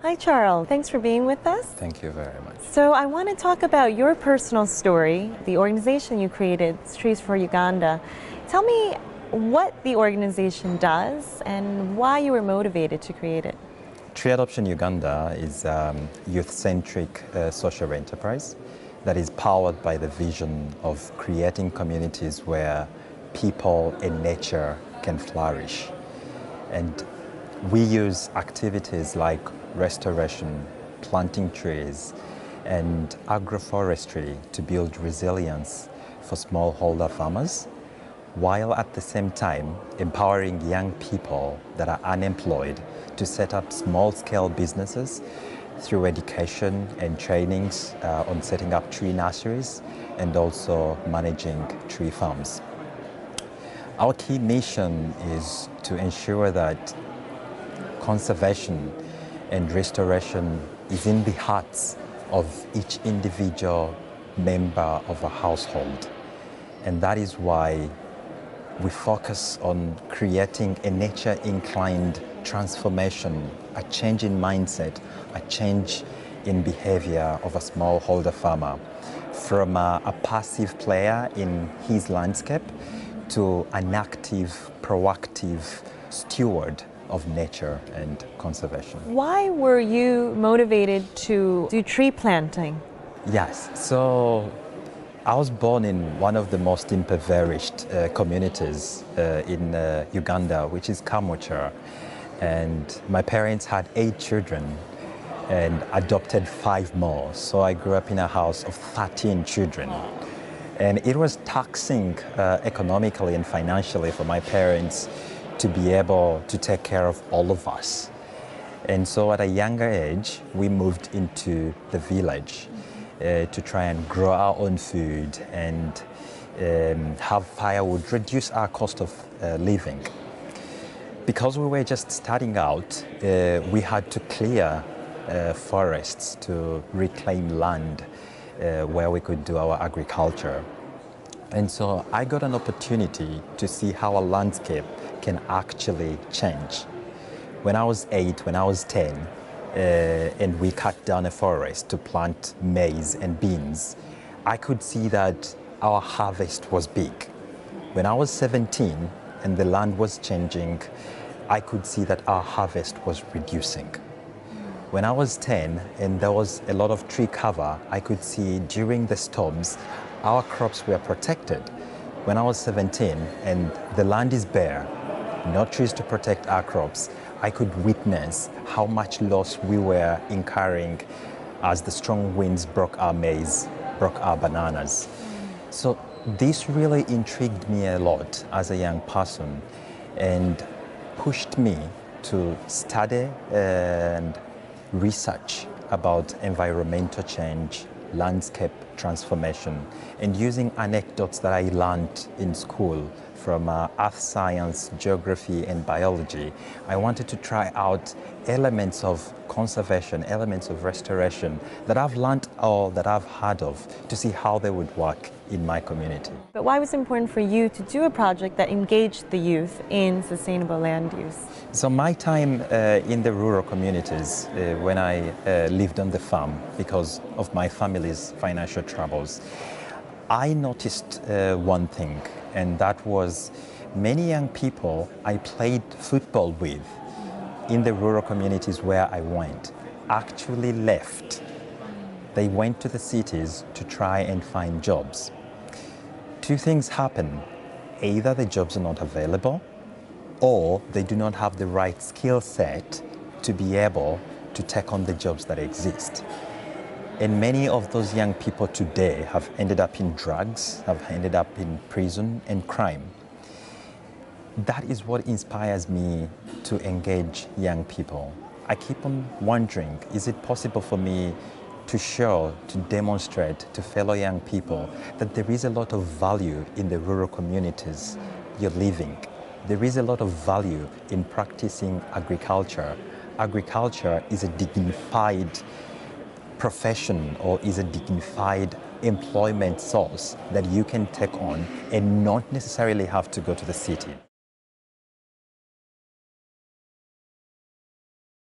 Hi, Charles. Thanks for being with us. Thank you very much. So I want to talk about your personal story, the organization you created, Trees for Uganda. Tell me what the organization does and why you were motivated to create it. Tree Adoption Uganda is a youth-centric social enterprise that is powered by the vision of creating communities where people and nature can flourish. And we use activities like restoration, planting trees, and agroforestry to build resilience for smallholder farmers, while at the same time empowering young people that are unemployed to set up small-scale businesses through education and trainings on setting up tree nurseries and also managing tree farms. Our key mission is to ensure that conservation and restoration is in the hearts of each individual member of a household. And that is why we focus on creating a nature-inclined transformation, a change in mindset, a change in behavior of a smallholder farmer from a passive player in his landscape to an active, proactive steward of nature and conservation. Why were you motivated to do tree planting? Yes, so I was born in one of the most impoverished communities in Uganda, which is Kamucha. And my parents had 8 children and adopted 5 more. So I grew up in a house of 13 children. And it was taxing economically and financially for my parents to be able to take care of all of us. And so at a younger age, we moved into the village to try and grow our own food and have firewood, reduce our cost of living. Because we were just starting out, we had to clear forests to reclaim land where we could do our agriculture. And so I got an opportunity to see how a landscape can actually change. When I was 8, when I was 10, and we cut down a forest to plant maize and beans, I could see that our harvest was big. When I was 17 and the land was changing, I could see that our harvest was reducing. When I was 10 and there was a lot of tree cover, I could see during the storms, our crops were protected. When I was 17 and the land is bare, no trees to protect our crops, I could witness how much loss we were incurring as the strong winds broke our maize, broke our bananas. So this really intrigued me a lot as a young person and pushed me to study and research about environmental change, landscape transformation, and using anecdotes that I learned in school from earth science, geography, and biology. I wanted to try out elements of conservation, elements of restoration that I've learned or that I've heard of to see how they would work in my community. But why was it important for you to do a project that engaged the youth in sustainable land use? So my time in the rural communities when I lived on the farm because of my family's financial troubles, I noticed one thing, and that was many young people I played football with in the rural communities where I went actually left. They went to the cities to try and find jobs. 2 things happen. Either the jobs are not available or they do not have the right skill set to be able to take on the jobs that exist. And many of those young people today have ended up in drugs, have ended up in prison and crime. That is what inspires me to engage young people. I keep on wondering, is it possible for me to show, to demonstrate to fellow young people that there is a lot of value in the rural communities you're living. There is a lot of value in practicing agriculture. Agriculture is a dignified profession or is a dignified employment source that you can take on and not necessarily have to go to the city.